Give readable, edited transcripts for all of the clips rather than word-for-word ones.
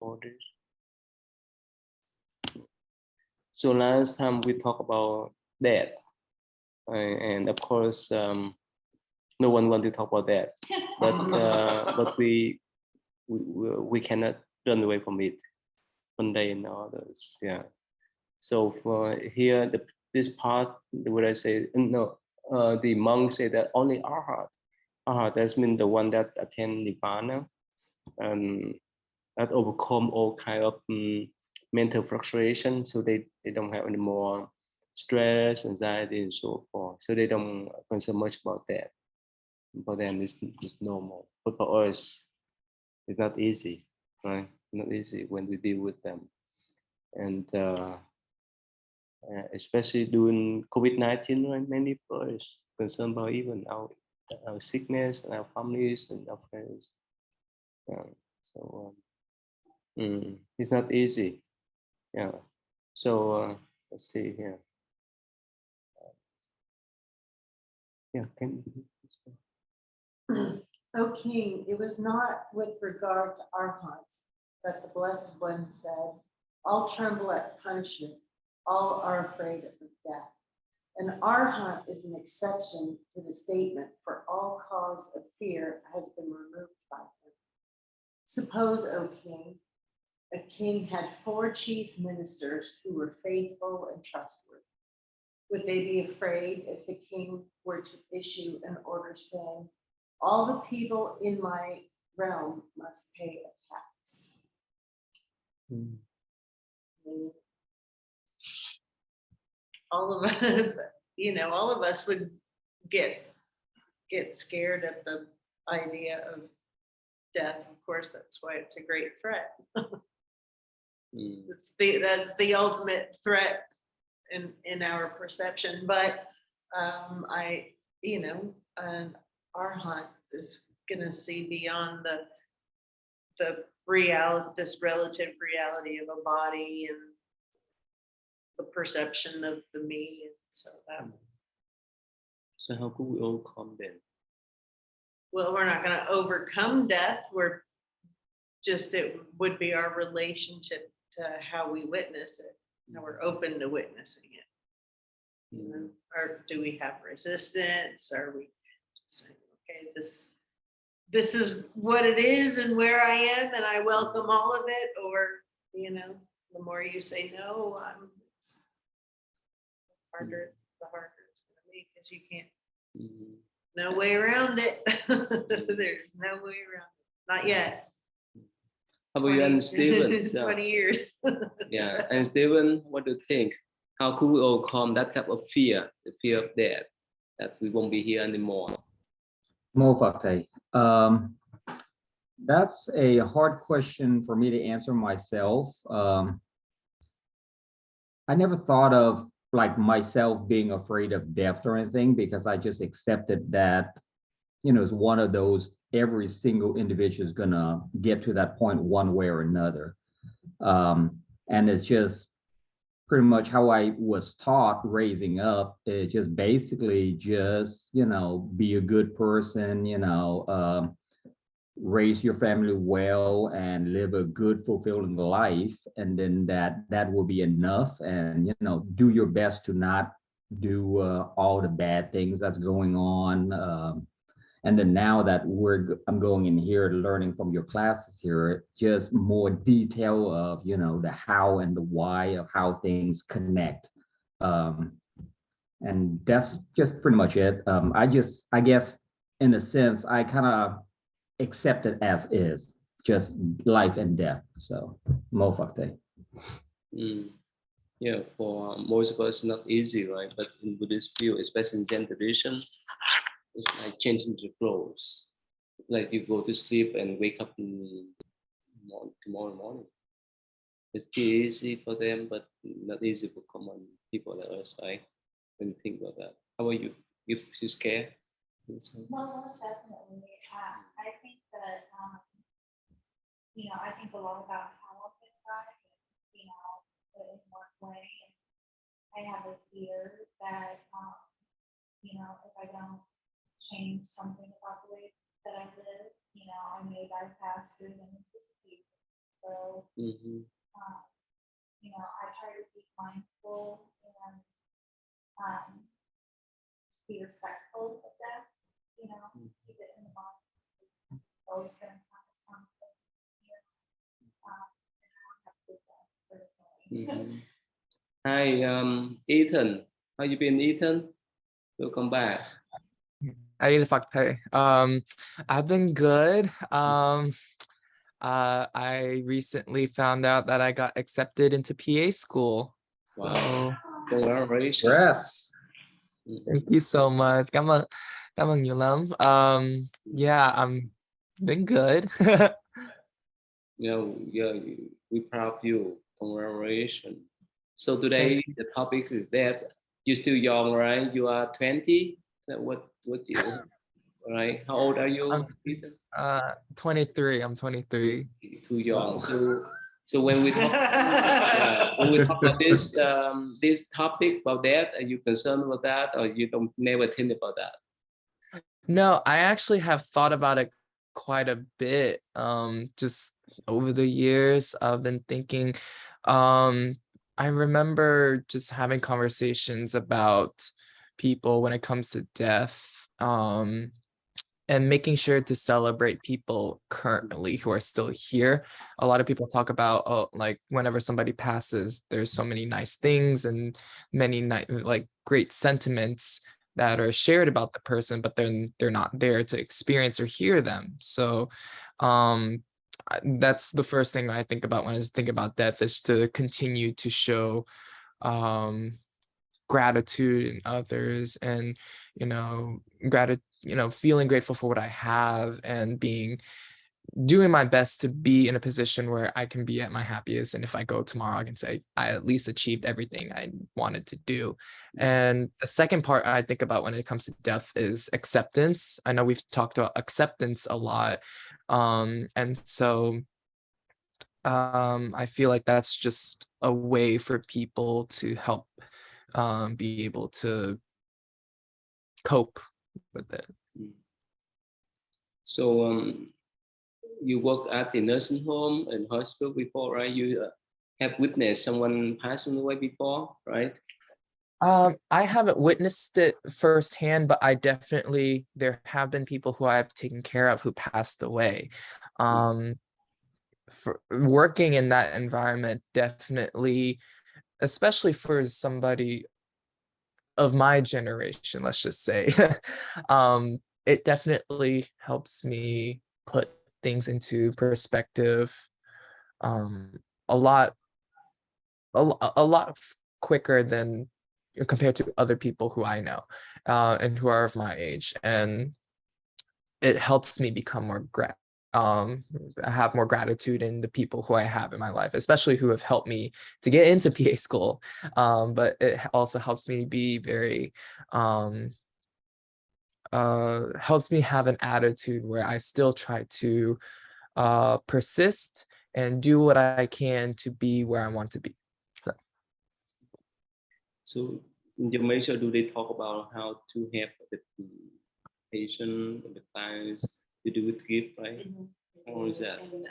before this? So last time we talked about death, and of course, no one wants to talk about that, but we cannot run away from it one day and others. Yeah. So for here, this part, what I say, no, the monk say that only arhat. Arhat, that means the one that attend nirvana, and that overcome all kind of mental fluctuation, so they don't have any more stress, anxiety, and so forth. So they don't concern much about that. For them, it's normal. But for us, it's not easy, right? Not easy when we deal with them, and especially during COVID-19, right? Many people is concerned about even our sickness and our families and our friends. Yeah. So it's not easy. Yeah. So let's see here. Yeah. O King, it was not with regard to arhats, but the Blessed One said, all tremble at punishment, all are afraid of death. An arhat is an exception to the statement, for all cause of fear has been removed by him. Suppose, O King, a king had 4 chief ministers who were faithful and trustworthy. Would they be afraid if the king were to issue an order saying, all the people in my realm must pay a tax? All of us, all of us would get scared at the idea of death. Of course, that's why it's a great threat. That's the ultimate threat in our perception. But an arhat is gonna see beyond the reality, this relative reality of a body and the perception of the me. And so how could we overcome them? Well, we're not going to overcome death. It would be our relationship to how we witness it. How we're open to witnessing it. Or do we have resistance? Are we just saying, okay, this is what it is and where I am, and I welcome all of it? Or, the more you say no, it's the harder it's going to be, because you can't. No way around it. There's no way around it. Not yet. How about you and Stephen? 20 years. Yeah, and Stephen, what do you think? How could we overcome that type of fear, the fear of death, that we won't be here anymore? That's a hard question for me to answer myself. I never thought of like myself being afraid of death or anything, because I just accepted that, it's one of those, every single individual is gonna get to that point one way or another. And it's just pretty much how I was taught raising up. It just basically just, be a good person, raise your family well and live a good, fulfilling life, and then that will be enough. And do your best to not do all the bad things that's going on. And then now that I'm going in here learning from your classes here, just more detail of the how and the why of how things connect. And that's just pretty much it. I guess in a sense I kind of accept it as is, just life and death. So mofakte. Yeah, for most of us not easy, right? But in Buddhist view, especially in Zen tradition, it's like changing the clothes. Like you go to sleep and wake up tomorrow morning. It's easy for them, but not easy for common people like us, right? When you think about that. How about you? If you're scared? Well, most definitely. I think that, I think a lot about how I've been tried, in what way. I have a fear that, if I don't change something about the way that I live, I may bypass good and anticipate. So, Mhm. you know, I try to be mindful and be respectful of that, you know, keep it in the mind. It's always going to have something here. And I don't have to do that personally. Mhm. Hi, Ethan. How you been, Ethan? Welcome back. Hey, the fuck, hey. I've been good. I recently found out that I got accepted into PA school. So Wow. Congratulations. Congrats. thank you so much. Cảm ơn nhiều lắm. Yeah, I'm been good. Yeah, we proud of you. Congratulations. So today the topic is that you're still young, right? You are 20. What you right? How old are you, I'm Ethan? 23. I'm 23. Too young. So when we talk about this topic about that, are you concerned about that, or you don't never think about that? No, I actually have thought about it quite a bit. Just over the years, I've been thinking. I remember just having conversations about people when it comes to death. And making sure to celebrate people currently who are still here. A lot of people talk about, oh, like whenever somebody passes, there's so many nice things and many like great sentiments that are shared about the person, but then they're not there to experience or hear them. So that's the first thing I think about when I think about death, is to continue to show gratitude in others, and feeling grateful for what I have, and doing my best to be in a position where I can be at my happiest, and if I go tomorrow, I can say I at least achieved everything I wanted to do. And the second part I think about when it comes to death is acceptance. I know we've talked about acceptance a lot, and so I feel like that's just a way for people to help be able to cope with it. So you work at the nursing home and hospital before, right? You have witnessed someone passing away before, right? I haven't witnessed it firsthand, but there have been people who I've taken care of who passed away. For working in that environment, definitely, especially for somebody of my generation, let's just say, it definitely helps me put things into perspective um, a lot quicker than compared to other people who I know and who are of my age, and it helps me become have more gratitude in the people who I have in my life, especially who have helped me to get into PA school. But it also helps me be very helps me have an attitude where I still try to persist and do what I can to be where I want to be. So in your measure, do they talk about how to help the patient and the clients to do with gift, right? How is that? And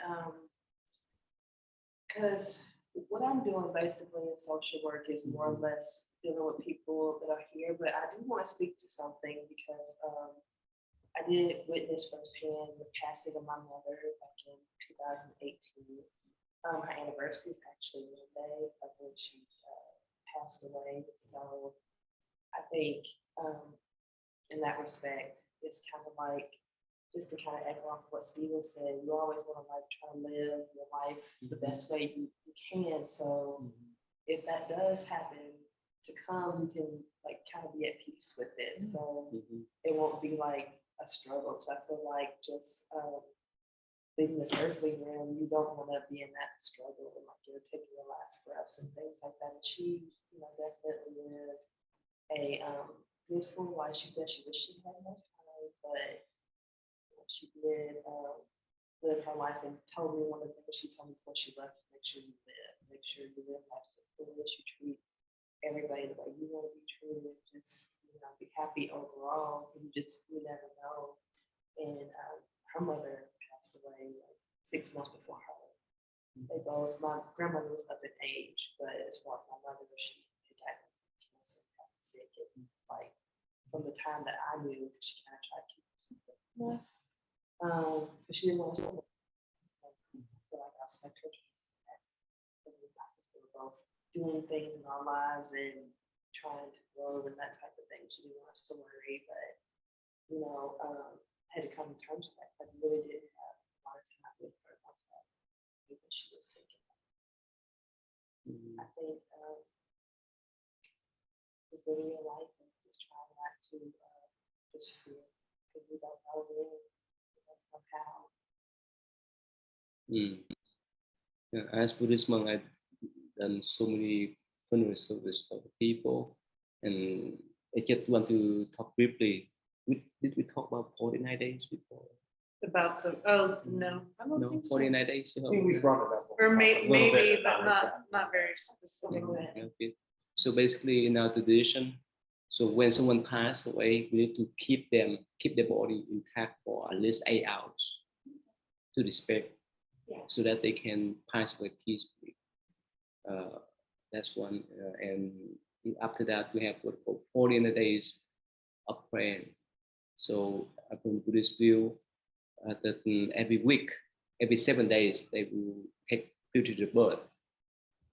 because what I'm doing basically in social work is more or less dealing with people that are here, but I do want to speak to something because I did witness firsthand the passing of my mother back in 2018. Her anniversary is actually Monday of when she passed away. So I think in that respect, it's kind of like, just to kind of echo off what Steven said, you always want to like try to live your life the best way you can. So if that does happen to come, you can like kind of be at peace with it. So it won't be like a struggle. So I feel like just leaving this earthly realm, you don't want to be in that struggle and like you're taking your last breaths and things like that. And she, definitely lived a good full life. She said she wished she had more time, but she did live her life, and told me one of the things she told me before she left: make sure you live life to the fullest. You treat everybody the way you want to be treated. Just be happy overall. You never know. And her mother passed away like 6 months before her. They both, my grandmother was up in age, but as far as my mother, she got cancer, got sick, and like from the time that I knew, she kind of tried to keep herself from us. But she didn't want us to. So like I respect her choice. And me and my sister were both doing things in our lives and trying to grow and that type of thing. She didn't want us to worry, but you know, had to come to terms with that. I really didn't have a lot of time with her myself. When she was sick. I think just living your life and just trying not to just feel because we don't know really how. Yeah, as Buddhist monk, I've done so many funeral service for the people, and I just want to talk briefly. Did we talk about 49 days before? About the, oh, no, I don't No, think so. 49 days. You know? We brought it up. Or A little maybe, bit but about not very specifically. Okay. So basically, in our tradition, so when someone passes away, we need to keep their body intact for at least 8 hours to respect, so that they can pass away peacefully. That's one, and after that, we have what called 49 days of prayer. So from Buddhist view, that every week, every 7 days, they will take future birth.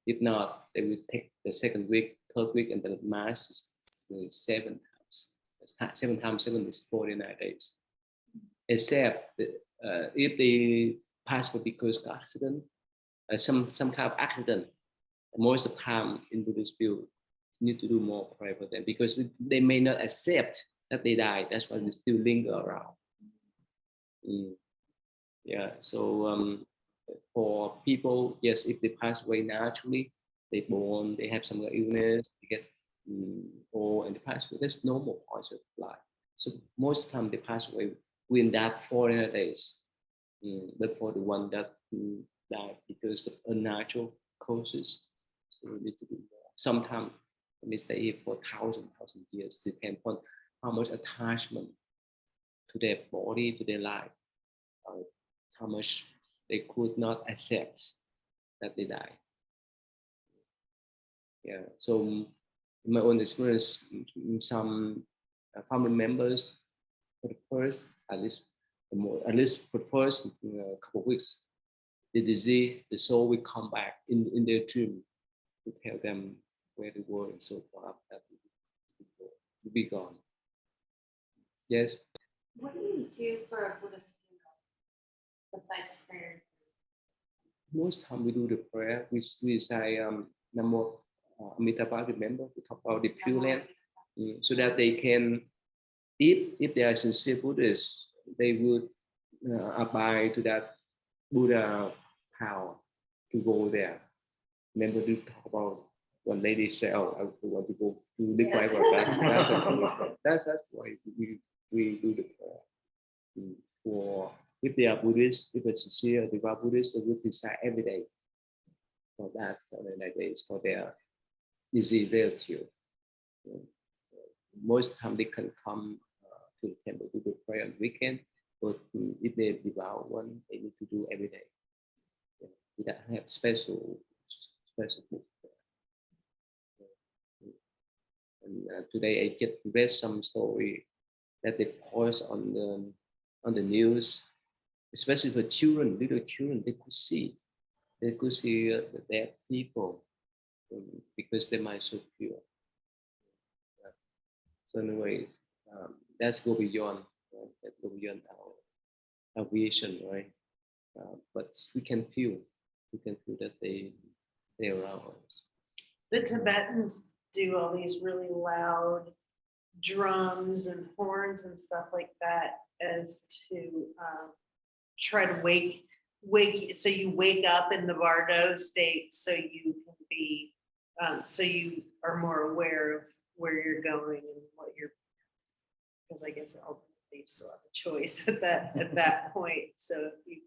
If not, they will take the second week, third week, and the mass is 7 times. 7 times 7 is 49 days. Except that, if they pass away because of accident, some kind of accident, most of the time in Buddhist view, you need to do more prayer for them because they may not accept that they died. That's why they still linger around. Yeah, so for people, yes, if they pass away naturally, they born, they have some illness, they get old and they pass away. That's normal parts of life. So most of the time they pass away within that 400 days. But for the one that died because of unnatural causes, so we need to do more. Sometimes they stay here for thousand years, depend on how much attachment to their body, to their life, how much they could not accept that they die. Yeah, so in my own experience, some family members for the first, at least for the first couple of weeks, the disease, the soul will come back in their dream to tell them where they were and so forth. That will be gone. Yes. What do you do for a Buddhist funeral besides prayers? Most time we do the prayer. We say Namo Amitabha. Remember we talk about the Pure Land, so that they can, if they are sincere Buddhists, they would abide to that Buddha power to go there. Remember we talk about one lady said, "Oh, I want to go to live Yes. forever." That's why we do the prayer. For if they are Buddhist, if it's sincere, devout Buddhist, they will decide every day for that, for the next days, for their disease relative. Most time they can come to the temple to do prayer on weekend, but if they devout one, they need to do every day. We don't have special book. And today I just read some story that they post on the news, especially for children, little children. They could see the dead people because they might so pure. So anyways, that's go beyond, right? That go beyond our vision, right? But we can feel that they're around us. The Tibetans do all these really loud drums and horns and stuff like that as to try to wake, so you wake up in the Bardo state, so you can be, so you are more aware of where you're going and what you're, because I guess ultimately you still have a choice at that point. So if you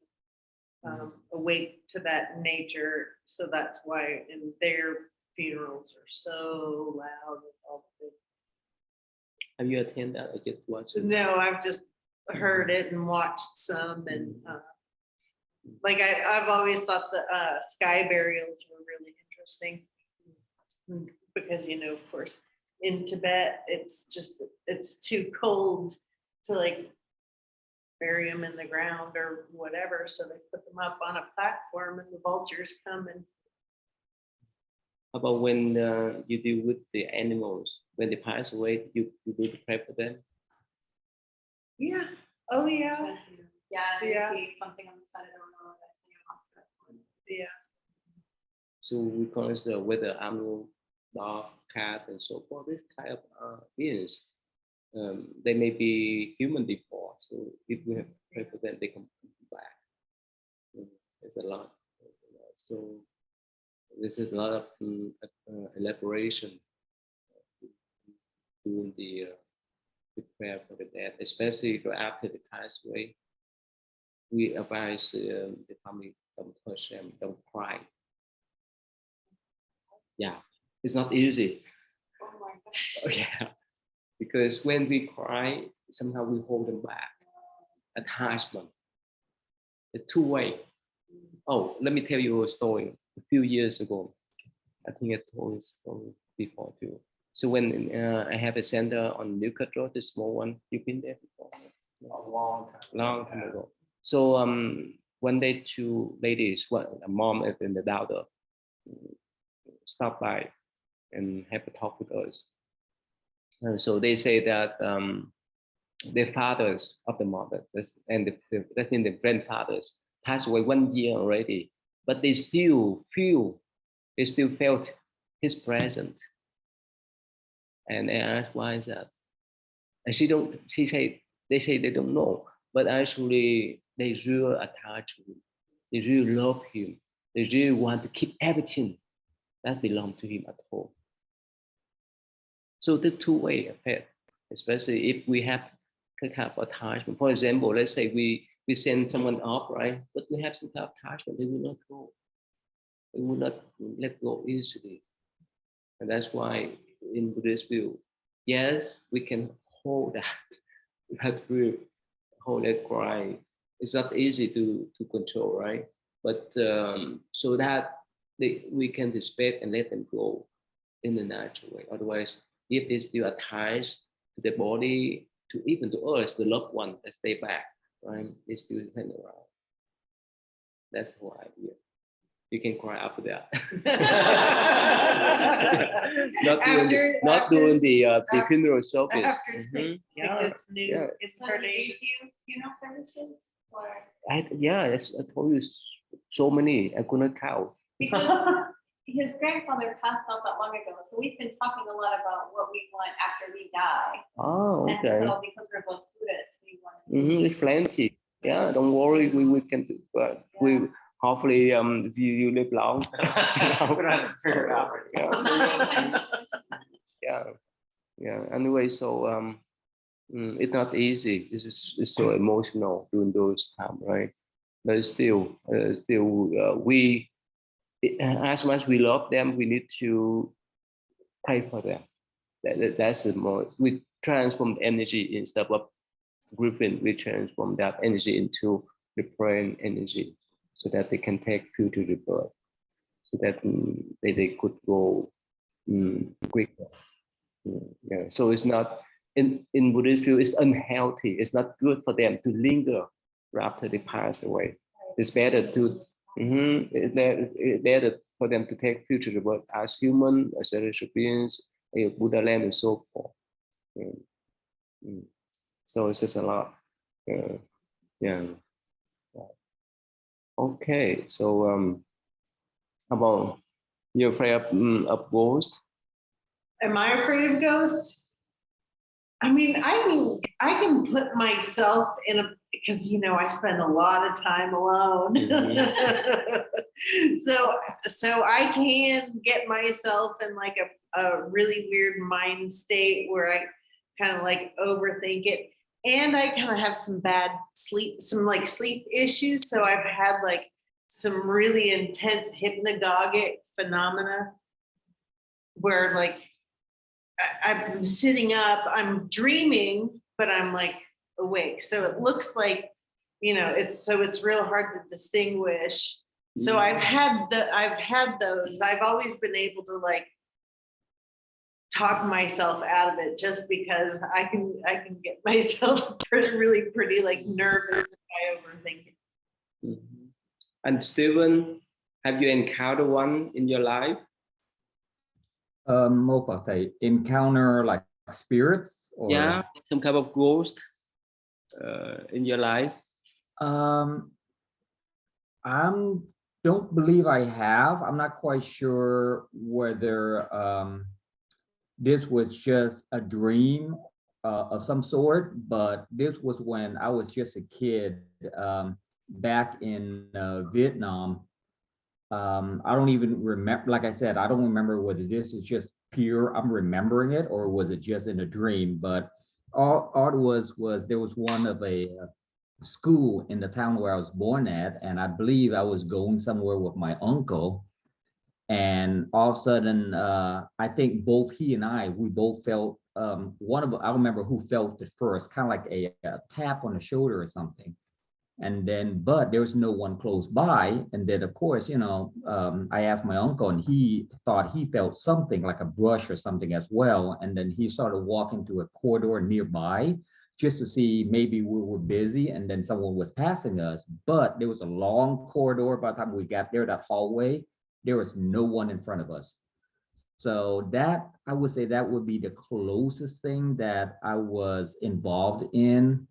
awake to that nature, so that's why in their funerals are so loud with all the. Have you attended that? I just watched it. No, I've just heard it and watched some, and Like I've always thought the sky burials were really interesting. Because, of course, in Tibet, it's too cold to like bury them in the ground or whatever. So they put them up on a platform and the vultures come and About when you deal with the animals, when they pass away, you do the pray for them. yeah. Oh yeah. Yeah, and Yeah. you see something on the side of the road. I think I'm off that one. Yeah. So we consider whether animal, dog, cat, and so forth, this kind of beings, they may be human before. So if we have prayed for them, they come back. There's a lot. So this is a lot of elaboration during the prayer for the dead, especially after they pass away. We advise the family, don't touch them, don't cry. Yeah, it's not easy. Oh my gosh. Yeah, because when we cry, somehow we hold them back. Attachment, the two-way. Oh, let me tell you a story. A few years ago, I think I told this story before too. So when I have a center on Newcastle Road, the small one, you've been there before? A long time. Long time ago. So one day, two ladies, a mom and the daughter, stopped by and have a talk with us. And so they say that the fathers of the mother and that means the grandfathers passed away 1 year already, but they still felt his presence. And I asked, why is that? And they say they don't know, but actually they really attached to him. They really love him. They really want to keep everything that belongs to him at home. So the two-way effect, especially if we have kind of attachment. For example, let's say we send someone off, right? But we have some kind of attachment, they will not go. They will not let go easily. And that's why in Buddhist view, yes, we can hold that, but we hold that cry. It's not easy to control, right? But so that we can respect and let them go in a natural way. Otherwise, if they still attached to the body, to even to us, the loved one that stay back, right? They still hang around. That's the whole idea. You can cry after that. not doing the funeral service. After Yeah, it's new yeah. So do they incarnation. do funeral services or? Yes, I told you so many. I couldn't count. Because his grandfather passed not that long ago, so we've been talking a lot about what we want after we die. Oh, And okay. so because we're both Buddhists, we want to. It's plenty. Yeah, don't worry. We can do. But we hopefully if you live long. We're gonna have to figure it out. Yeah. Anyway, so it's not easy. It's so emotional during those times, right? But still, we as much as we love them, we need to pray for them. That's the more we transform energy instead of grieving. We transform that energy into the praying energy, so that they can take future rebirth, so that they could go quicker. Yeah. So it's not in Buddhist view. It's unhealthy. It's not good for them to linger after they pass away. It's better to it's better for them to take future rebirth as human, as spiritual beings, Buddha land, and so forth. So it's just a lot. Yeah. Okay. So about you're afraid of ghosts? Am I afraid of ghosts? I mean, I can put myself in because I spend a lot of time alone. So I can get myself in like a really weird mind state where I kind of like overthink it. And I kind of have some bad sleep issues. So I've had like some really intense hypnagogic phenomena where like I'm sitting up, I'm dreaming, but I'm like awake. So it looks like it's real hard to distinguish. So I've had those. I've always been able to like talk myself out of it just because I can get myself pretty like nervous if I overthink it. Mhm. And Steven, have you encountered one in your life? Okay, encounter like spirits or Yeah, some kind of ghost in your life. I don't believe I have. I'm not quite sure whether this was just a dream of some sort, but this was when I was just a kid back in Vietnam. I don't even remember, like I said, I don't remember whether this is just pure, I'm remembering it, or was it just in a dream, but all it was there was one of a school in the town where I was born at, and I believe I was going somewhere with my uncle, and all of a sudden, I think both he and we both felt, I remember who felt it first, kind of like a tap on the shoulder or something. And then, but there was no one close by. And then, of course, I asked my uncle, and he thought he felt something like a brush or something as well. And then he started walking to a corridor nearby just to see maybe we were busy and then someone was passing us. But there was a long corridor. By the time we got there, that hallway, there was no one in front of us. So that, I would say that would be the closest thing that I was involved in.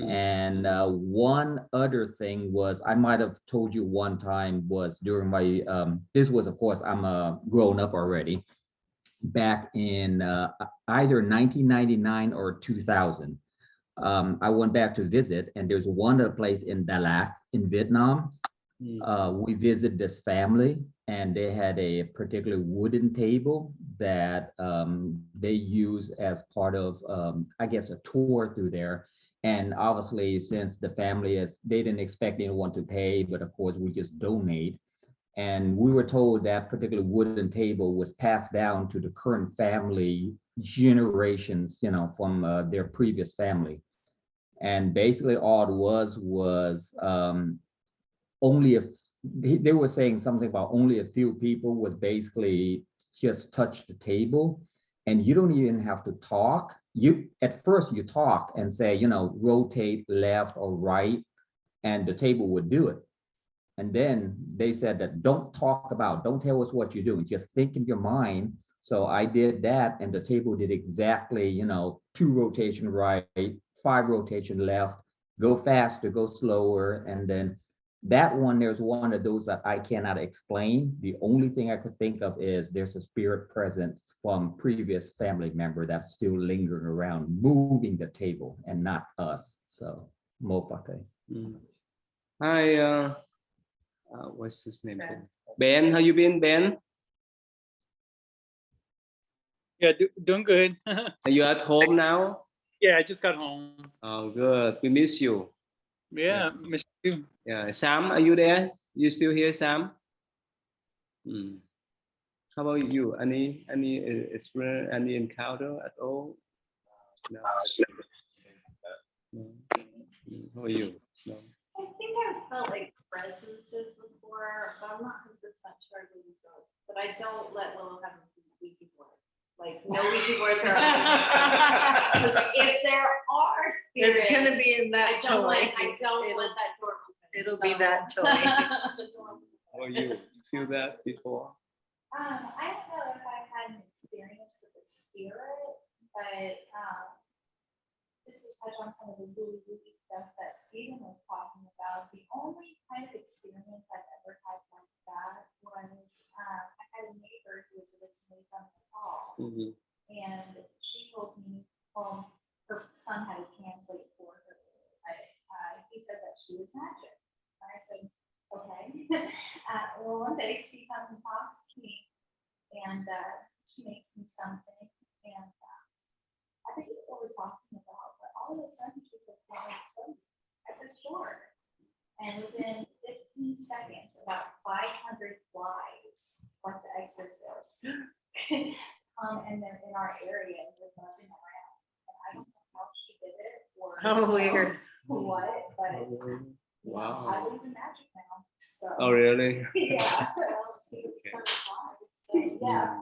And one other thing was, I might have told you one time, was during my, this was, of course, I'm grown up already, back in either 1999 or 2000. I went back to visit, and there's one other place in Dalat in Vietnam. We visited this family, and they had a particular wooden table that they use as part of, I guess, a tour through there. And obviously, since the family they didn't expect anyone to pay, but of course we just donate. And we were told that particular wooden table was passed down to the current family generations, from their previous family. And basically all it was only if they were saying something about only a few people would basically just touch the table, and you don't even have to talk. At first you talk and say, rotate left or right, and the table would do it. And then they said that don't tell us what you're doing, just think in your mind. So I did that, and the table did exactly, 2 rotation right, 5 rotation left, go faster, go slower. And then that one, there's one of those that I cannot explain. The only thing I could think of is there's a spirit presence from previous family member that's still lingering around, moving the table and not us. So, Mofate. Hi, what's his name? Ben, how you been, Ben? Yeah, doing good. Are you at home now? Yeah, I just got home. Oh, good. We miss you. Yeah, miss you too. Yeah, Sam, are you there? You still here, Sam? How about you? Any experience, any encounter at all? No. No. How are you? No. I think I've felt like presences before, but I'm not 100% sure I believe those. But I don't let Willow have a Ouija board. Like, no Ouija boards are allowed. Because if there are spirits, It's gonna be in that I don't toy. want that door open. It'll be that toy. How are you? You feel that before? I don't know if I had an experience with a spirit, but just to touch on some of the really stuff that Stephen was talking about, the only kind of experience I've ever had like that was I had a neighbor who was originally from Nepal, and she told me, well, her son had to translate for her. He said that she was magic. And I said, okay. Well, one day she comes and talks to me, and she makes me something, and I think it's what we're talking about, but all of a sudden she says, well, I said, sure. And within 15 seconds, about 500 flies, like the exorcist, come and they're in our area and they're buzzing around. And I don't know how she did it or Oh, weird. what, but but Oh, really? you know, I Wow. believe in magic now, so. Oh, really? Yeah. well, she was Okay. kind of smart, so, yeah,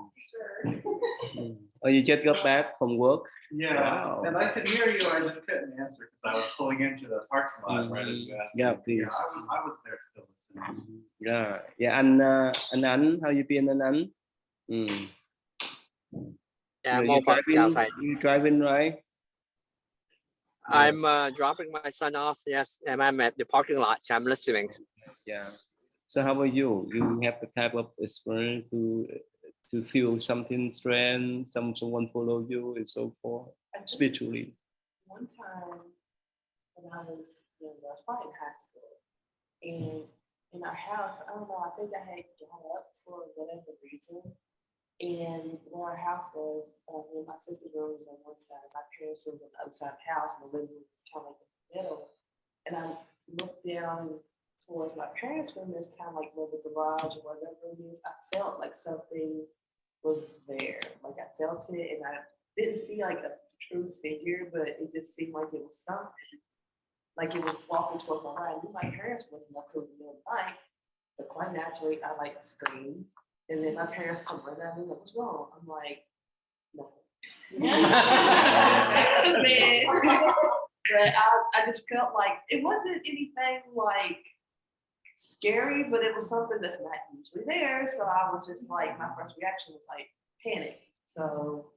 for sure. Oh, you just got back from work? Yeah, Wow. and I could hear you, I just couldn't answer because I was pulling into the parking lot right as you asked. Yeah, me. please. I was there still listening. Yeah, yeah. Anh Ánh, how you been, anh Ánh? Yeah, You more parking driving? outside. You driving, right? I'm dropping my son off. Yes, and I'm at the parking lot. So I'm listening. Yeah. So how about you? You have the type of experience to feel something strange, someone follow you and so forth, spiritually. One time when I was younger, I was probably in high school, and in our house, I don't know, I think I had got up for whatever reason. And where our house was, me and my sister's room was on one side, my parents' room was on the other side of the house, and the living room was kind of like in the middle. And I looked down towards my parents' room, it's kind of like where the garage or whatever it is. I felt like something was there, like I felt it, and I didn't see like a true figure, but it just seemed like it was something. Like it was walking towards my right. I knew my parents wasn't up because it was the middle of the night. So quite naturally, I like screamed. And then my parents come right at me, like, what's wrong? I'm like, no. Back to bed. But I just felt like it wasn't anything like scary, but it was something that's not usually there. So I was just like, my first reaction was like panic. So,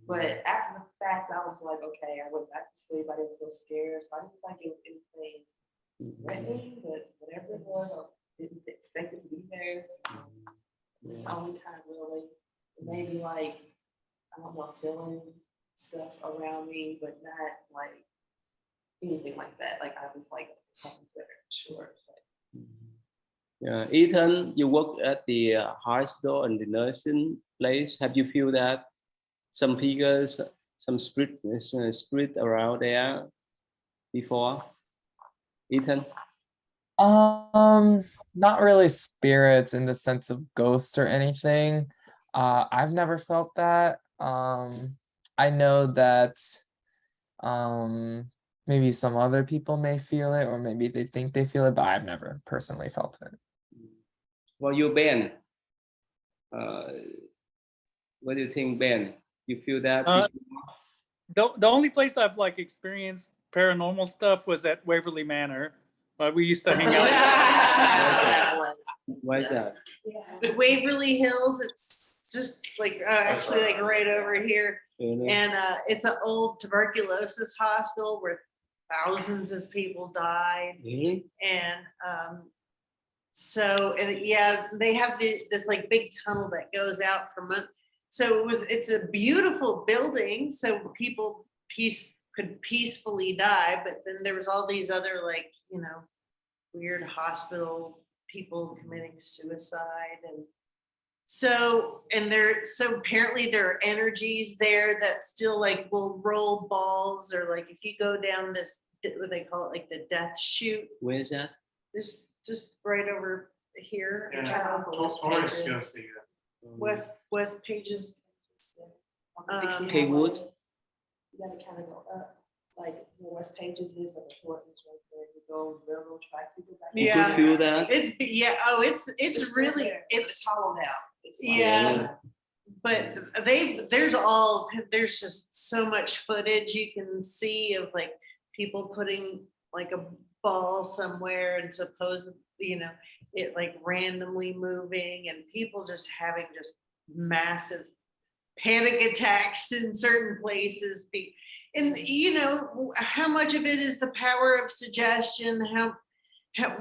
but after the fact, I was like, okay, I went back to sleep. I didn't feel scared. So I didn't think it was anything threatening, but whatever it was, I didn't expect it to be there. So it's the only time really, maybe like, I don't know, feeling stuff around me, but not like anything like that. Like I was like, something's there, sure. Yeah, Ethan, you work at the hospital and the nursing place. Have you feel that some figures, some spirit around there before? Ethan? Not really spirits in the sense of ghosts or anything. I've never felt that. I know that maybe some other people may feel it, or maybe they think they feel it, but I've never personally felt it. Well, you, Ben, what do you think, Ben? You feel that? The only place I've like experienced paranormal stuff was at Waverly Manor. We used to hang out. Why is that? Waverly Hills, it's just like actually like right over here. Really? And it's an old tuberculosis hospital where thousands of people died. Really? And so, and yeah, they have this like big tunnel that goes out from months. So it's a beautiful building, so people could peacefully die, but then there was all these other like, you know, weird hospital people committing suicide. And so apparently there are energies there that still like will roll balls, or like if you go down this, what they call it, like the death chute. Where is that? This just right over here. Yeah, tourists go see it. West Pages. Haywood? You gotta kind of go up, like where West Pages is, like the Hortons right there. You go railroad tracks. You go back. You Yeah. could feel that? It's still really, there, but it's hollowed out. It's like- yeah. But there's just so much footage you can see of like people putting like a ball somewhere and supposedly, you know, it like randomly moving, and people just having just massive panic attacks in certain places. And you know, how much of it is the power of suggestion, how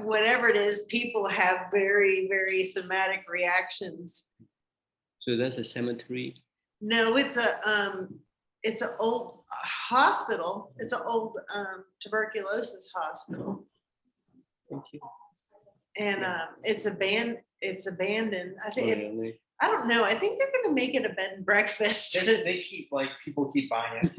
whatever it is, people have very, very somatic reactions. So that's a cemetery? No, it's an old hospital. It's an old tuberculosis hospital. Thank you. And it's abandoned. I Oh, think really? I don't know. I think they're gonna make it a bed and breakfast. They keep like, people keep buying it,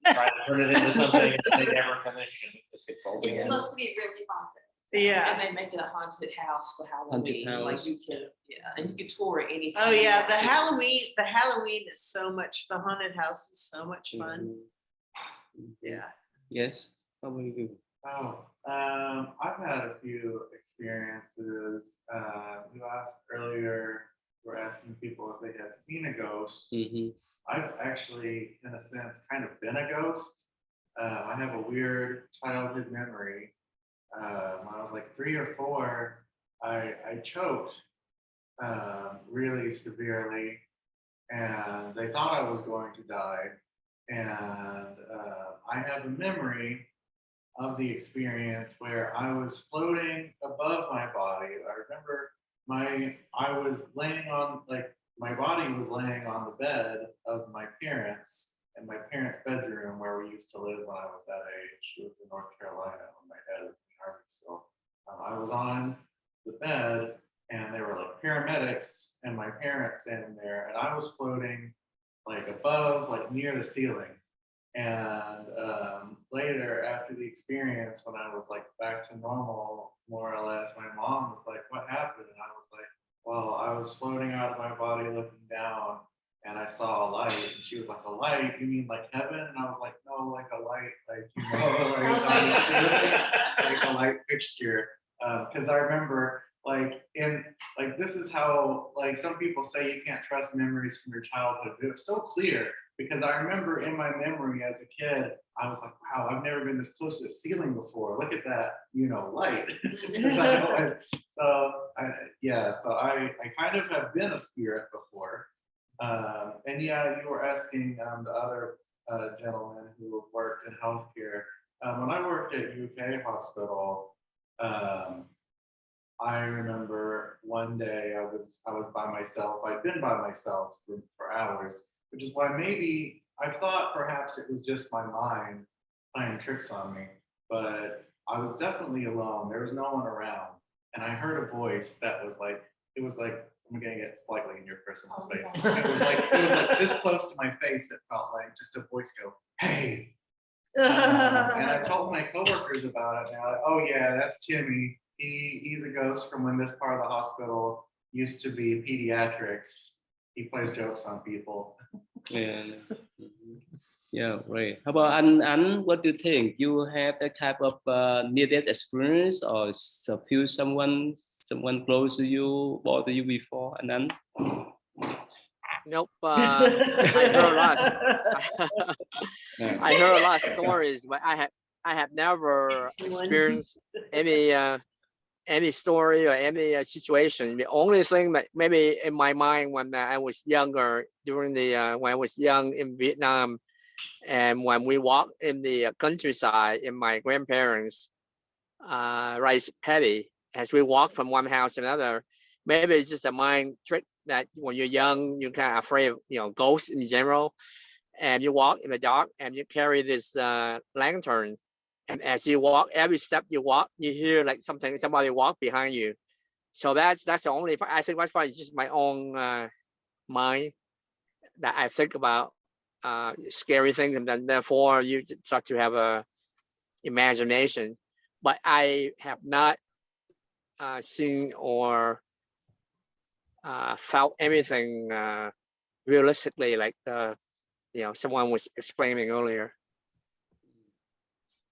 trying to turn it into something and they never finish and it just gets sold It's again. supposed to be really haunted. Yeah. And they make it a haunted house for Haunted Halloween, like house. you can, yeah, and you can tour it anytime. Oh you yeah, want the to. Halloween is so much. The haunted house is so much fun. Mhm. Yeah. Yes. How about you? Oh, I've had a few experiences. You asked earlier, we're asking people if they had seen a ghost. Mhm. I've actually, in a sense, kind of been a ghost. I have a weird childhood memory. When I was like 3 or 4, I choked really severely, and they thought I was going to die. And I have a memory of the experience where I was floating above my body. I remember I was laying on, like, my body was laying on the bed of my parents in my parents' bedroom where we used to live when I was that age. It was in North Carolina when my dad was in the Army still. I was on the bed and there were like paramedics and my parents standing there, and I was floating like above, like near the ceiling. And later, after the experience, when I was like back to normal, more or less, my mom was like, "What happened?" And I was like, "Well, I was floating out of my body, looking down, and I saw a light." And she was like, "A light? You mean like heaven?" And I was like, "No, like a light, like like on the ceiling, like a light fixture." Because I remember, like this is how, like, some people say you can't trust memories from your childhood. It was so clear. Because I remember in my memory as a kid, I was like, wow, I've never been this close to the ceiling before. Look at that, light. So I kind of have been a spirit before. And yeah, you were asking the other gentleman who worked in healthcare. When I worked at UK hospital, I remember one day I was by myself. I'd been by myself for hours, which is why maybe I thought perhaps it was just my mind playing tricks on me. But I was definitely alone. There was no one around, and I heard a voice that was like, it was like, I'm gonna get slightly in your personal space. It was like this close to my face. It felt like just a voice go, "Hey." And I told my coworkers about it. And they're like, "Oh yeah, that's Timmy. He's a ghost from when this part of the hospital used to be pediatrics. He plays jokes on people." Yeah. Mhm. Yeah, right. How about An? What do you think? You have that type of near-death experience, or feel someone close to you bother you before, An? Nope. I heard a lot. Yeah. I heard a lot of stories, but I have never experienced any story or any situation. The only thing that maybe in my mind when I was younger, during the when I was young in Vietnam, and when we walked in the countryside in my grandparents' rice paddy, as we walk from one house to another, maybe it's just a mind trick that when you're young, you're kind of afraid of ghosts in general, and you walk in the dark and you carry this lantern, and as you walk, every step you walk, you hear like somebody walk behind you. So that's the only part. I think that's probably just my own mind that I think about scary things, and then therefore you start to have a imagination. But I have not seen or felt anything realistically like someone was explaining earlier.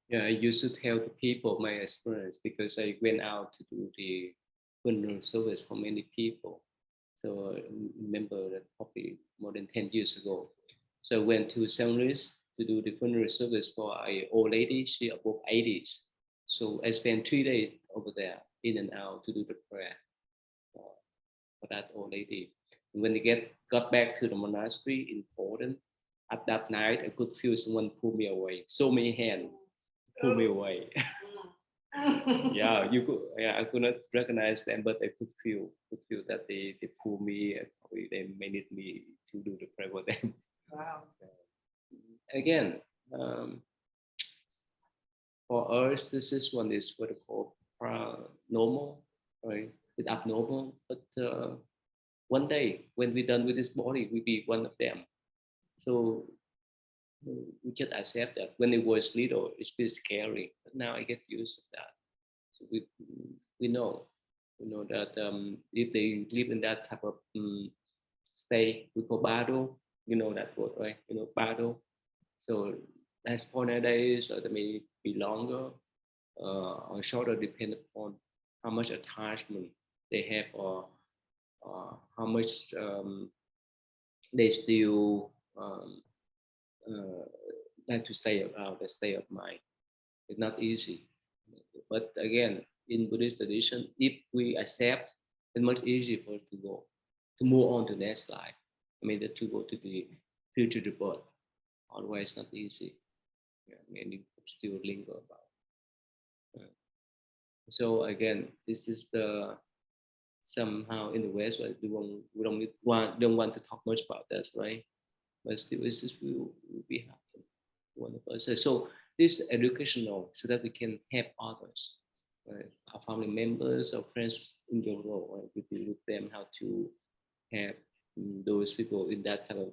Yeah, I used to tell the people my experience because I went out to do the funeral service for many people. So I remember that probably more than 10 years ago. So I went to St. Louis to do the funeral service for an old lady. She above 80s. So I spent 3 days over there, in and out, to do the prayer for that old lady. And when they got back to the monastery in Portland, at that night, I could feel someone pull me away. So many hands pull me away. Yeah, I could not recognize them, but I could feel that they pull me, and probably they may need me to do the prayer for them. Wow. Again, for us, this is one is what we call normal, right? It's abnormal, but one day when we're done with this body, we'll be one of them. So we just accept that. When it was little, it's been scary, but now I get used to that. So we know that if they live in that type of state, we call battle. You know that word, right? Battle. So that's 4 days, or it may be longer. or shorter depend upon how much attachment they have, or how much they still like to stay around the state of mind. It's not easy. But again, in Buddhist tradition, if we accept, it's much easier for us to go, to move on to the next life. I mean, to go to the future rebirth. Otherwise, it's not easy. Yeah, many still linger about. So again, this is the somehow in the West, right? We don't want to talk much about this, right? But still, this will be happen. One of us. So this is educational, so that we can help others, right? Our family members, our friends in general, right? We deal with them how to help those people in that kind of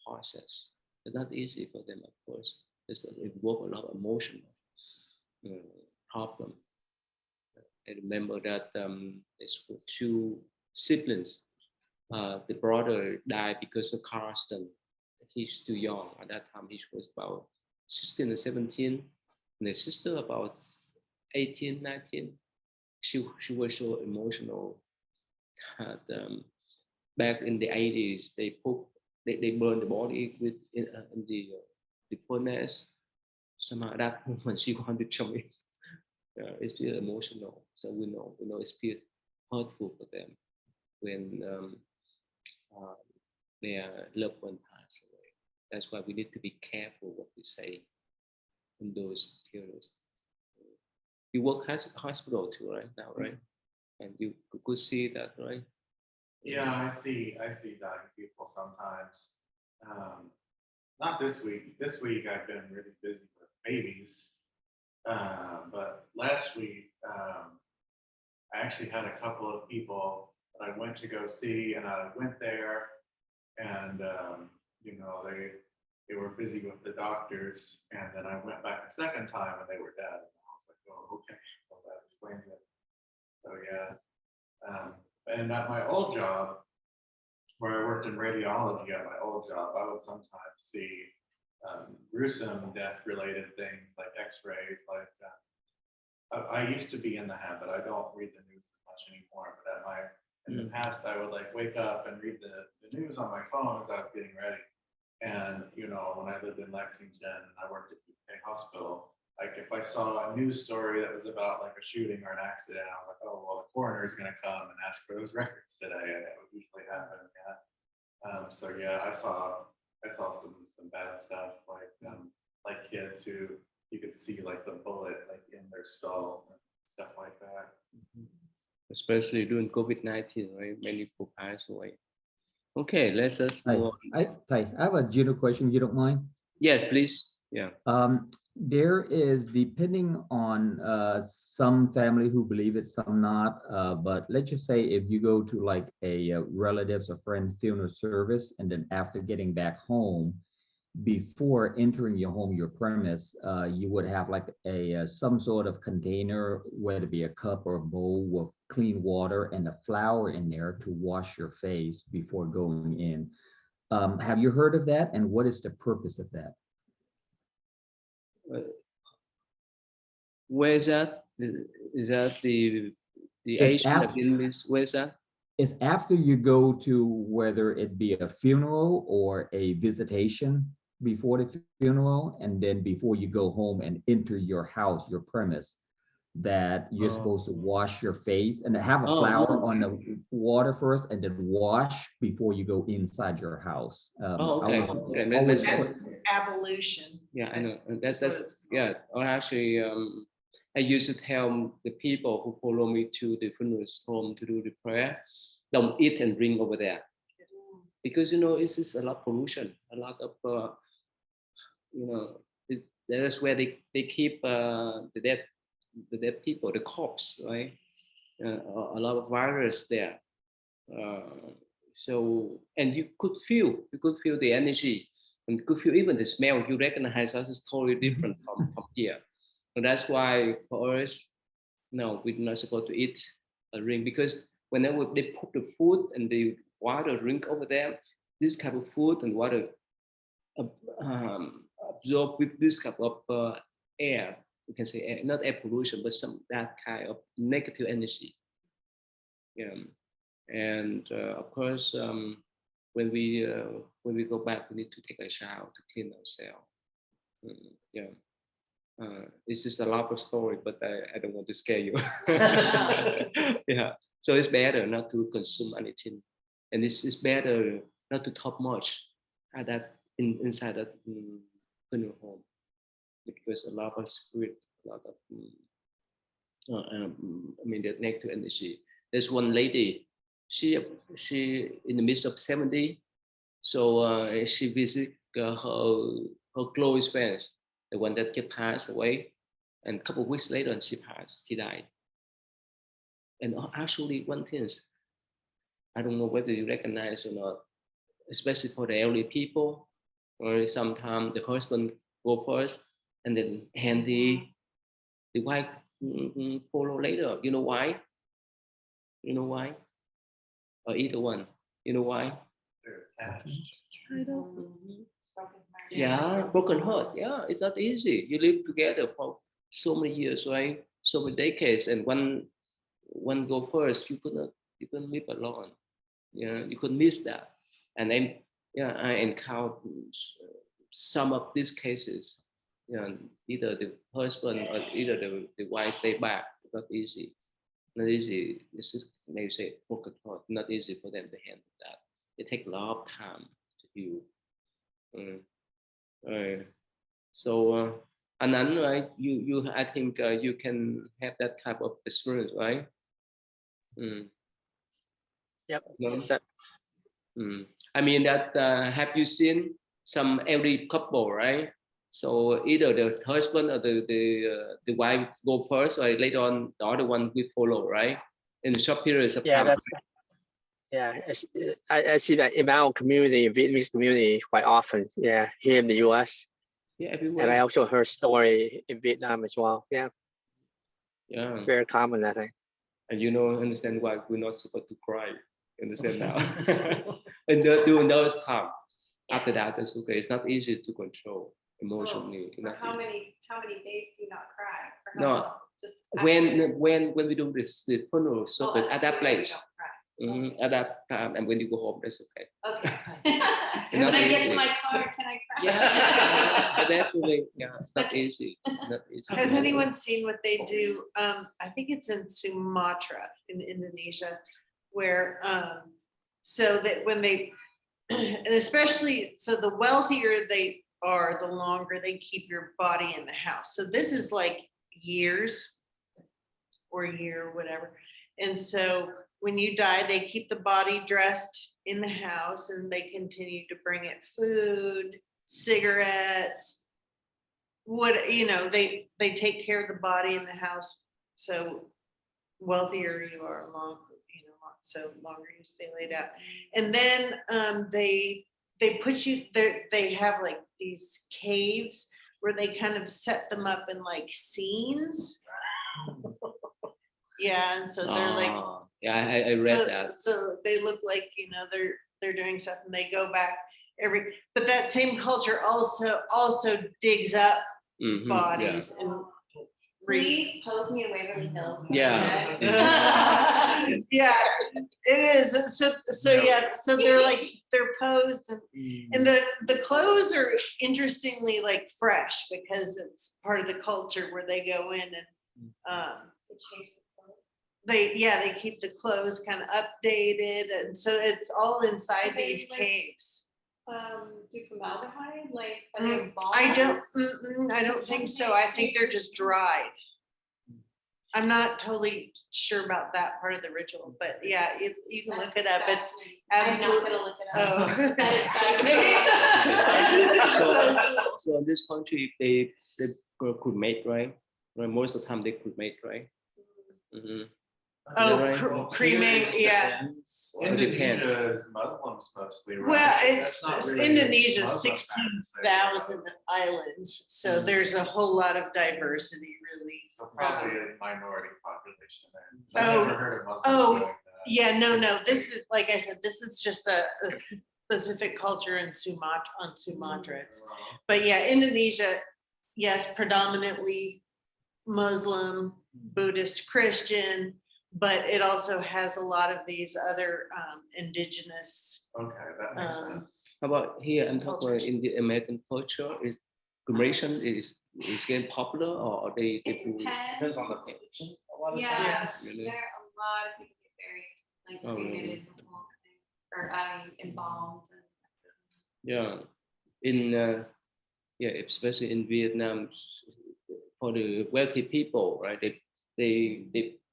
process. It's not easy for them, of course. It involves a lot of emotional problem. I remember that there's two siblings. The brother died because of car accident. He's too young. At that time, he was about 16 or 17. And the sister about 18, 19. She was so emotional. Back in the 80s, they burned the body with in the furnace. Somehow that moment she wanted to me. It's really emotional. So we know it feels hurtful for them when their loved one passed away. That's why we need to be careful what we say in those periods. You work at hospital too, right now, right? And you could see that, right? Yeah, I see dying people sometimes. Not this week. This week I've been really busy with babies. But last week, I actually had a couple of people that I went to go see, and I went there, and they were busy with the doctors, and then I went back a second time, and they were dead. And I was like, oh, okay, well, that explains it. So yeah, and at my old job, where I worked in radiology at my old job, I would sometimes see gruesome death-related things like X-rays. Like I used to be in the habit. I don't read the news much anymore, but in the past, I would like wake up and read the news on my phone as I was getting ready. And when I lived in Lexington and I worked at UK Hospital, like if I saw a news story that was about like a shooting or an accident, I was like, oh well, the coroner is going to come and ask for those records today, and it would usually happen. Yeah. So yeah, I saw some bad stuff, like kids who you could see like the bullet like in their skull and stuff like that. Especially during COVID-19, right? Many people pass away. Okay, let's just move on. I have a general question, you don't mind? Yes, please. Yeah. There is, depending on some family who believe it, some not. But let's just say if you go to like a relatives or friend funeral service, and then after getting back home, before entering your home, your premise, you would have like some sort of container, whether it be a cup or a bowl with clean water and a flower in there to wash your face before going in. Have you heard of that? And what is the purpose of that? Where is that? Is that the It's Asian after- Vietnamese? Where is that? It's after you go to, whether it be a funeral or a visitation before the funeral, and then before you go home and enter your house, your premise, that you're supposed to wash your face and have a flower on the water first, and then wash before you go inside your house. Okay. Always Abolition. Yeah, I know. That's yeah. Or actually, I used to tell the people who follow me to the funeral home to do the prayer, don't eat and drink over there, because it's just a lot of pollution, a lot of that's where they keep the dead people, the corpse, right? A lot of virus there. So, and you could feel the energy, and you could feel even the smell. You recognize us is totally different from here. And that's why for us, no, we're not supposed to eat a drink, because whenever they put the food and the water drink over there, this type of food and water absorb with this type of air we can say not air pollution, but some that kind of negative energy. Yeah, and of course, when we go back, we need to take a shower to clean ourselves. Yeah. This is a lot of story, but I don't want to scare you. Yeah, so it's better not to consume anything, and it's better not to talk much at that inside that home, because a lot of spirit, a lot of I mean the negative energy. There's one lady, she in the midst of 70, so she visit her close friends, the one that get passed away, and a couple of weeks later she died. And actually one thing is, I don't know whether you recognize or not, especially for the elderly people, or sometimes the husband go first and then the wife follow later. You know why? You know why? Or either one. You know why? Yeah, broken heart. Yeah, it's not easy. You live together for so many years, right? So many decades, and one go first, you couldn't live alone. Yeah, you could miss that. And then I encountered some of these cases. Either the husband or either the wife stay back. It's not easy. Not easy. This is maybe say broken heart. Not easy for them to handle that. It takes a lot of time to heal. So Anand, right? You I think you can have that type of experience, right? Yep. No? Yes, sir. I mean that have you seen some elderly couple, right? So either the husband or the wife go first, or later on the other one will follow, right? In the short periods of Yeah, time. I see that in our community, Vietnamese community, quite often. Yeah, here in the U.S. Yeah, everywhere. And I also heard story in Vietnam as well. Yeah. Yeah. Very common, I think. And understand why we're not supposed to cry. Understand now? And during those times, after that, it's okay. It's not easy to control emotionally. For how many days do you not cry? For how No, long? Just when we do the funeral service at that place, at that time, and when you go home, that's okay. Okay. It's not When I get easy. to my car, can I cry? Yeah, definitely. Yeah, it's not easy. Not easy. Has anyone seen what they do? I think it's in Sumatra in Indonesia, where so that when they and especially so the wealthier they are, the longer they keep your body in the house. So this is like years or a year or whatever. And so when you die, they keep the body dressed in the house, and they continue to bring it food, cigarettes, they take care of the body in the house. So wealthier you are, so longer you stay laid out. And then they put you there. They have like these caves where they kind of set them up in like scenes. Yeah, and so they're like, yeah, I read that. So they look like they're doing stuff, and they go back but that same culture also digs up bodies and Please post me in Waverly Hills. Yeah. Yeah, it is. So they're posed, and the clothes are interestingly like fresh, because it's part of the culture where they go in and Change the clothes. they keep the clothes kind of updated, and so it's all inside they these like- caves. Do formaldehyde, like are they I don't think so. I think they're just dried. I'm not totally sure about that part of the ritual, but yeah, you can look it up. It's absolutely. I'm not gonna look it up. Oh. That is fascinating. So in this country, they could make, right? Most of the time they could make, right? Oh, Right? cremate, yeah. Indonesia is Muslims mostly, right? Well, That's not really a Indonesia's Muslim 16,000 islands, so there's a whole lot of diversity, really. So probably a minority population there. Oh, I've never heard of Muslims oh, doing that. Yeah, no. This is, like I said, this is just a specific culture in Sumatra. But yeah, Indonesia, yes, predominantly Muslim, Buddhist, Christian, but it also has a lot of these other indigenous. Okay, that makes Um, sense. How about here? I'm talking about Cultures. in the American culture. Is cremation is getting popular, or they It do? Depends on the religion a lot of Yeah, times. Really? there are a lot of people get buried, like Oh, really? cremated, the whole thing, or I mean embalmed. Yeah, in yeah, especially in Vietnam, for the wealthy people, right? They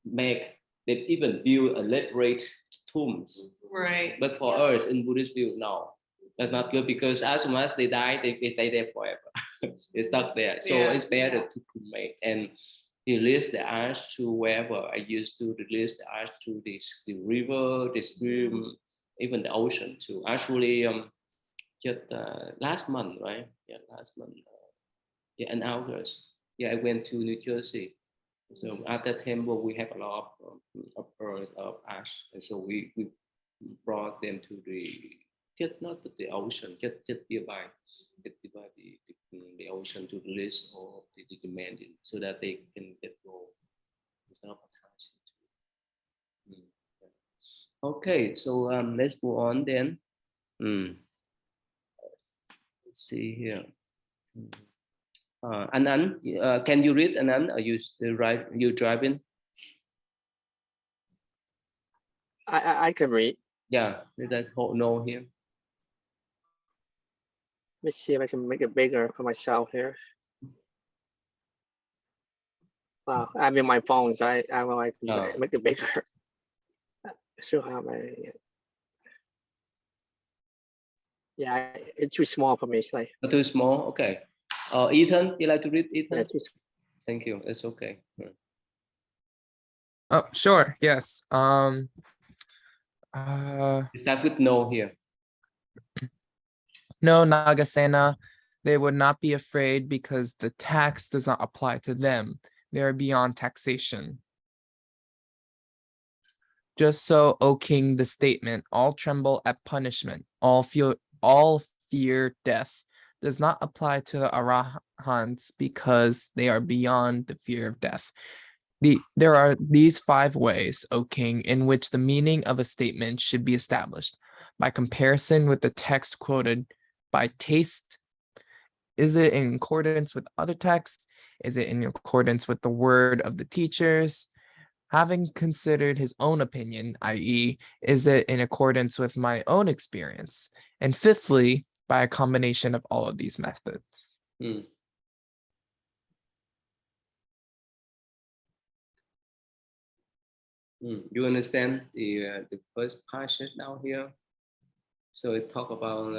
make they even build elaborate tombs. Right. But for us in Buddhist view, no, that's not good because as soon as they die, they stay there forever. They stuck there. So Yeah, it's better to cremate and release the ash to wherever. I used to release the ash to the river, the stream, even the ocean too. Actually, just last month, right? Yeah, last month. Yeah, in August. Yeah, I went to New Jersey. So at that temple, we have a lot of earth, of ash, and so we brought them to the just not to the ocean, just nearby, the ocean to release all the demanding so that they can get go instead of attaching to. Yeah. Okay, so let's go on then. Let's see here. Anand, can you read Anand? Are you still you driving? I can read. Yeah, let that know here. Let me see if I can make it bigger for myself here. Wow, I'm in my phone, so I will like to make it bigger. So how am I? Yeah, it's too small for me. It's like Too small. Okay. Ethan, you like to read, Ethan? yeah, Thank you. It's okay. Oh, sure. Yes. Start with no here. No, Nagasena, they would not be afraid because the tax does not apply to them. They are beyond taxation. Just so, O king, the statement, all tremble at punishment, all fear death, does not apply to the arahants because they are beyond the fear of death. There are these 5 ways, O king, in which the meaning of a statement should be established. By comparison with the text quoted, by taste, is it in accordance with other texts? Is it in accordance with the word of the teachers? Having considered his own opinion, i.e., is it in accordance with my own experience? And fifthly, by a combination of all of these methods. You understand the first passage down here? So it talk about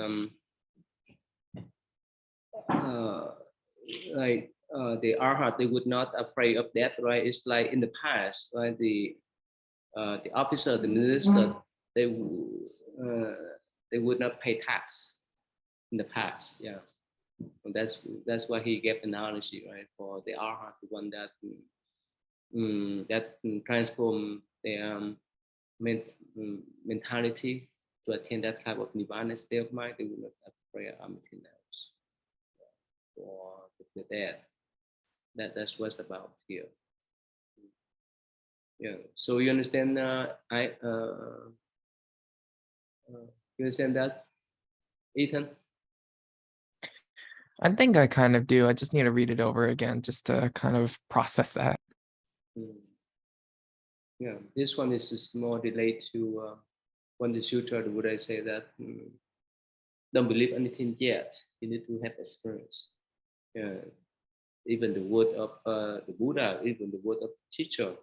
like the arhat, they would not afraid of death, right? It's like in the past, right? The officer, the minister, they would not pay tax in the past. Yeah, and that's why he gave analogy, right? For the arhat, the one that transform their mentality to attain that type of nirvana state of mind. They would not afraid of anything else for the death. That's what's about here. Yeah. So you understand? You understand that, Ethan? I think I kind of do. I just need to read it over again just to kind of process that. Yeah, this one is just more related to when the sutra, the Buddha say that don't believe anything yet. You need to have experience. Yeah. Even the word of the Buddha, even the word of teacher,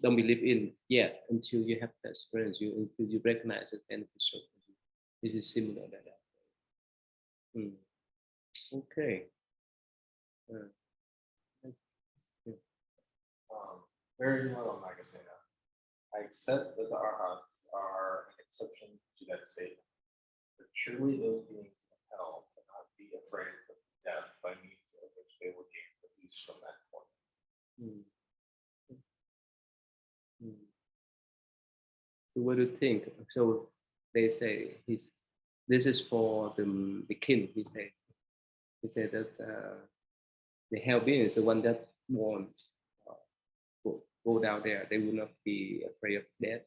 don't believe in yet until you have the experience. Until you recognize it beneficial. This is similar like that. Okay. Very well, Nagasena. I accept that the arhats are an exception to that statement. But surely those beings of hell cannot be afraid of death by means of which they will gain release from that point. So what do you think? So they say this is for the king. He said that the hell being is the one that born go down there, they will not be afraid of death.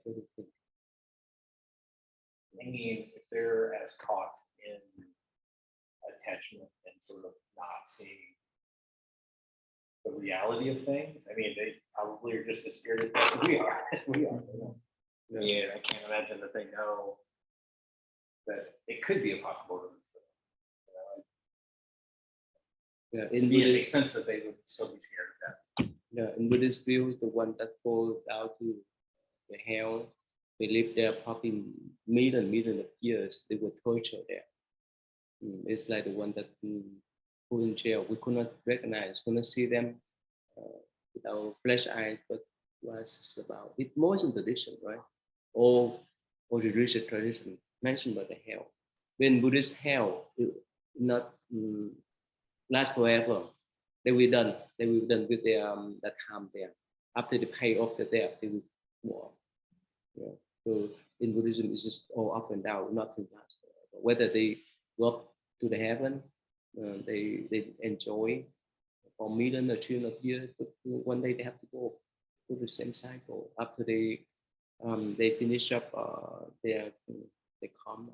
I mean, if they're as caught in attachment and sort of not seeing the reality of things, I mean, they probably are just as scared as we are. As we are. I mean, I can't imagine that they know that it could be a possibility. Yeah, To in me, it makes Buddhist, sense that they would still be scared of that. yeah, in Buddhist view, the one that go down to the hell, they live there probably million of years. They were tortured there. It's like the one that put in jail. We could not recognize, could not see them with our flesh eyes, but was about it. More in tradition, right? Or the religious tradition mentioned about the hell. When Buddhist hell it not last forever. They will done. They will done with their that time there. After they pay off the debt, they will more. Yeah. So in Buddhism, it's just all up and down, nothing lasts forever. Whether they go up to the heaven, they enjoy for million or trillion of years, but one day they have to go through the same cycle. After they finish up their karma,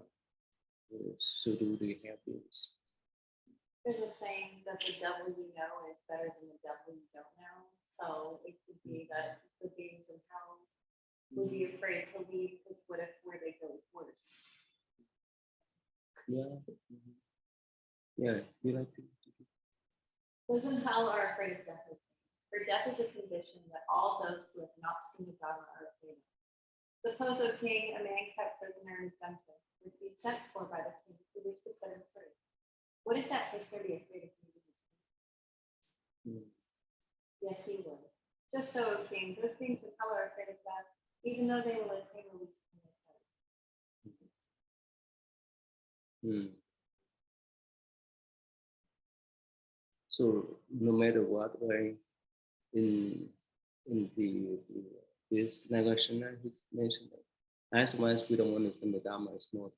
so do the happiness. There's a saying that the devil you know is better than the devil you don't know. So it could be that the beings in hell would be afraid to leave because what if where they go is worse? Yeah. Yeah. You like to. Those in hell are afraid of death. For death is a condition that all those who have not seen the Dharma are afraid of. Suppose, O king, a man kept prisoner in his dungeon, would be sent for by the king who wished to set him free. What if that prisoner be afraid of him? Yes, he would. Just so, O king, those beings in hell are afraid of death, even though they will attain release from their death. So no matter what way in this Nagarjuna he mentioned that as much as we don't understand the Dharma, it's more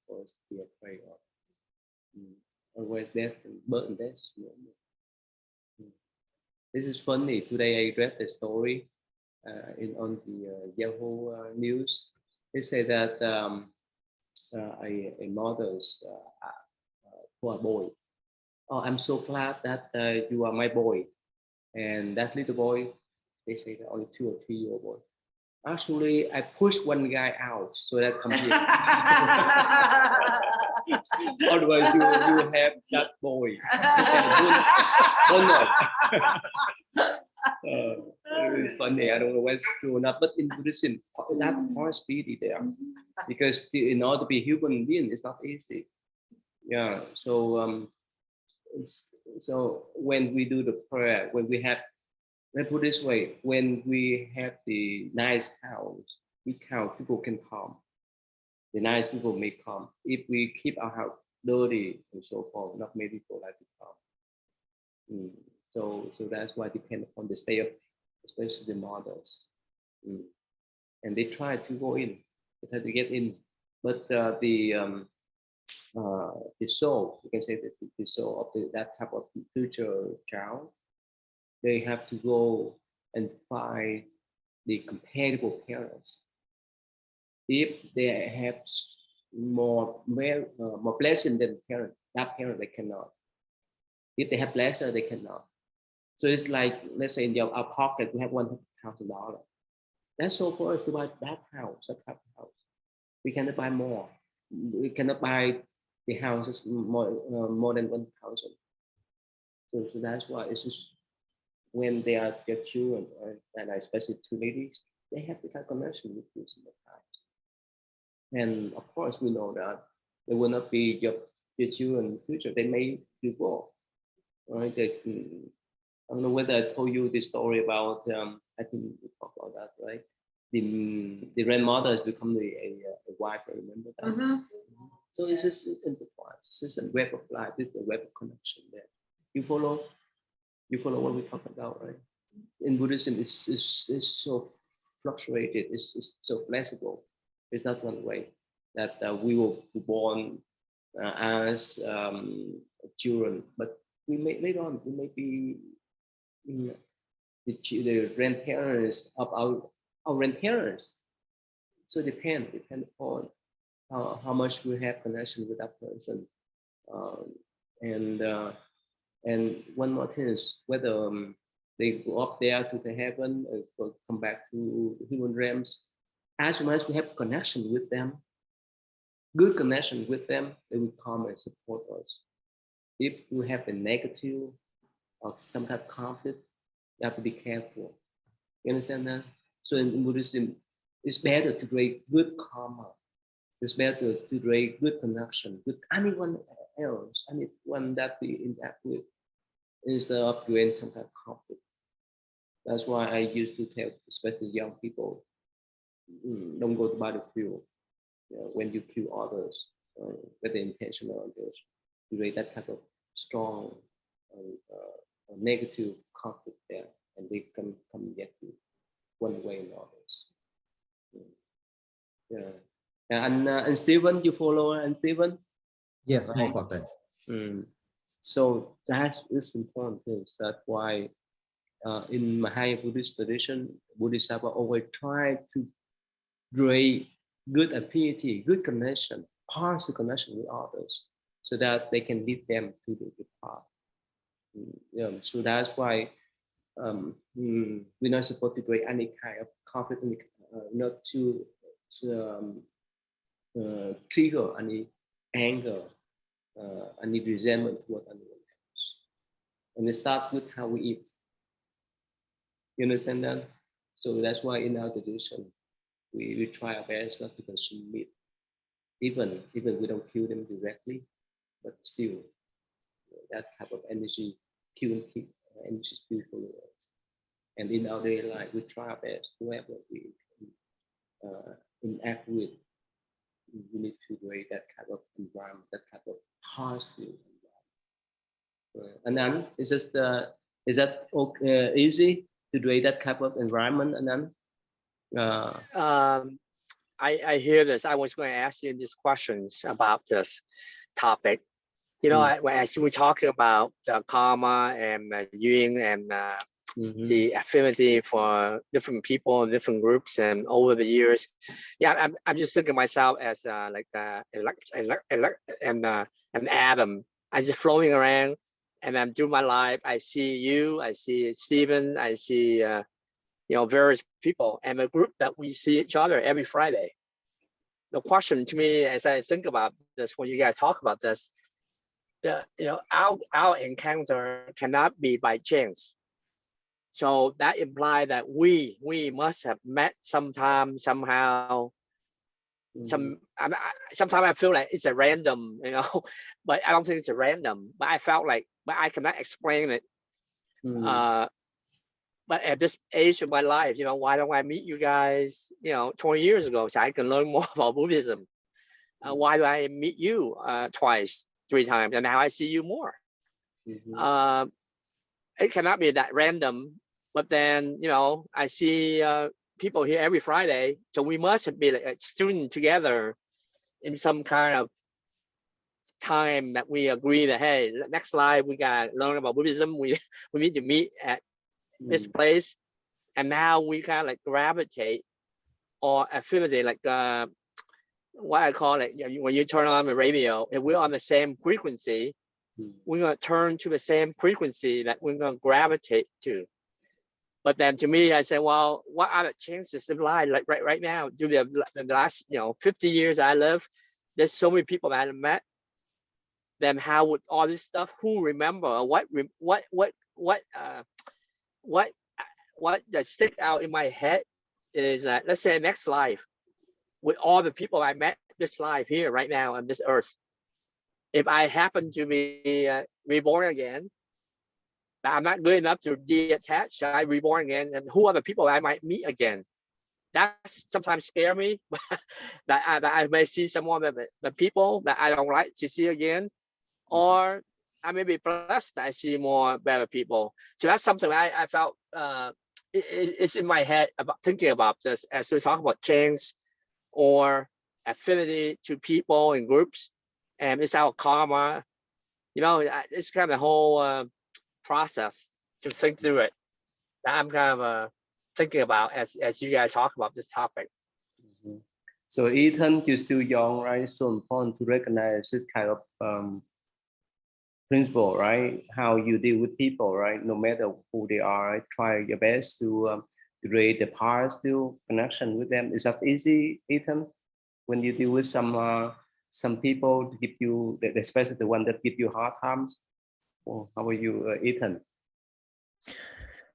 for us to be afraid of. Otherwise, death and birth and death is normal. This is funny. Today I read the story on the Yahoo News. They say that a mother's for a boy. Oh, I'm so glad that you are my boy. And that little boy, they say that only 2 or 3 year old boy. Actually, I pushed one guy out so that come here. Otherwise, you have that boy. Very funny. I don't know what's true or not, but in Buddhism, that possibility there, because in order to be human being, it's not easy. Yeah. So so when we do the prayer, when we have, let's put it this way, when we have the nice house, we count people can come. The nice people may come. If we keep our house dirty and so forth, not many people like to come. So that's why it depends on the state of, especially the mothers. And they try to go in, they try to get in, but the soul, you can say that the soul of that type of future child, they have to go and find the compatible parents. If they have more blessing than parent, that parent they cannot. If they have lesser, they cannot. So it's like, let's say in our pocket we have $100,000. That's all for us to buy that house, that type of house. We cannot buy more. We cannot buy the houses more than 1,000. So that's why it's just when they are their children, and especially 2 ladies, they have the kind of connection with you in the times. And of course, we know that they will not be your children in the future. They may divorce, right? I don't know whether I told you the story about. I think we talked about that, right? The grandmother has become a wife. I remember that. So it's just intertwined. It's a web of life. It's a web of connection there. You follow what we talk about, right? In Buddhism, it's so fluctuated. It's so flexible. It's not one way. That we will be born as children, but we may later on we may be the grandparents of our grandparents. So depend on how much we have connection with that person. Um, and one more thing is whether they go up there to the heaven or come back to the human realms. As long as we have connection with them, good connection with them, they will come and support us. If we have a negative or some kind of conflict, you have to be careful. You understand that? So in Buddhism, it's better to create good karma. It's better to create good connection with anyone else, anyone that we interact with, instead of creating some kind of conflict. That's why I used to tell, especially young people, don't go to battlefield when you kill others with the intention of others. Create that type of strong negative conflict there, and they can come get you one way or others. Yeah, and Stephen, you follow, and Stephen. Yes, Right. most of that. So that is important. That's why in Mahayana Buddhist tradition, Bodhisattva always try to create good affinity, good connection, positive connection with others, so that they can lead them to the path. So that's why we're not supposed to create any kind of conflict, not to trigger any anger, any resentment toward anyone else. And it starts with how we eat. You understand that? So that's why in our tradition, we try our best not to consume meat. Even we don't kill them directly, but still, that type of energy, killing energy still follows us. And in our daily life, we try our best, whoever we interact with, we need to create that kind of environment, that type of positive environment. And then is that okay, easy to create that type of environment? And then I hear this. I was going to ask you these questions about this topic. You know, as we talking about karma and yin and the affinity for different people, different groups, and over the years, yeah, I'm just thinking myself as like an atom. I just floating around, and I'm through my life. I see you, I see Stephen, I see various people, and a group that we see each other every Friday. The question to me, as I think about this, when you guys talk about this, our encounter cannot be by chance. So that implies that we must have met sometime, somehow. Sometimes I feel like it's a random, but I don't think it's a random. But I felt like, but I cannot explain it. But at this age of my life, why don't I meet you guys, 20 years ago, so I can learn more about Buddhism? Why do I meet you twice, 3 times, and now I see you more? It cannot be that random. But then, I see people here every Friday, so we must be like a student together in some kind of time that we agree that, hey, next life we gotta learn about Buddhism. We need to meet at this place, and now we kind of like gravitate or affinity, like what I call it, when you turn on the radio, if we're on the same frequency, we're gonna turn to the same frequency that we're gonna gravitate to. But then to me, I say, well, what are the chances of life? Like right now, during the last 50 years I live, there's so many people that I met. Then how would all this stuff? Who remember what that stick out in my head is that, let's say, next life, with all the people I met this life here right now on this earth, if I happen to be reborn again, I'm not good enough to detach, I reborn again, and who are the people I might meet again? That sometimes scare me. that I may see some of the people that I don't like to see again, or I may be blessed that I see more better people. So that's something I felt it's in my head about thinking about this as we talk about change or affinity to people and groups, and it's our karma. It's kind of the whole process to think through it. That I'm kind of thinking about as you guys talk about this topic. Mhm. So Ethan, you're still young, right? So important to recognize this kind of principle, right? How you deal with people, right? No matter who they are, right? Try your best to create the still connection with them. Is that easy, Ethan? When you deal with some people to give you, especially the one that give you hard times. Or how are you, Ethan?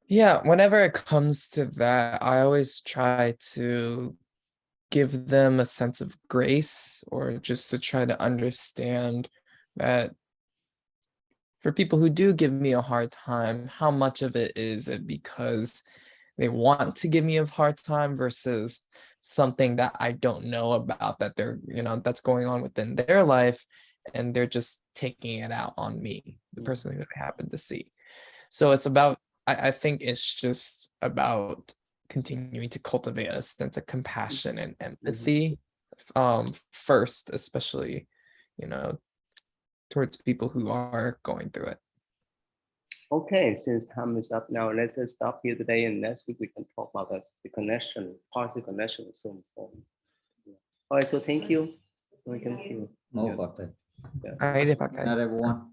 Yeah, whenever it comes to that, I always try to give them a sense of grace, or just to try to understand that for people who do give me a hard time, how much of it is it because they want to give me a hard time versus something that I don't know about, that they're, that's going on within their life, and they're just taking it out on me, the person who I happen to see. So it's about, I think it's just about continuing to cultivate a sense of compassion and empathy, first, especially, towards people who are going through it. Okay, since time is up now, let's just stop here today, and next week we can talk about the connection, positive connection is so important. Yeah. All right, so thank you. Thank you. Most of it. All right, if I Not everyone.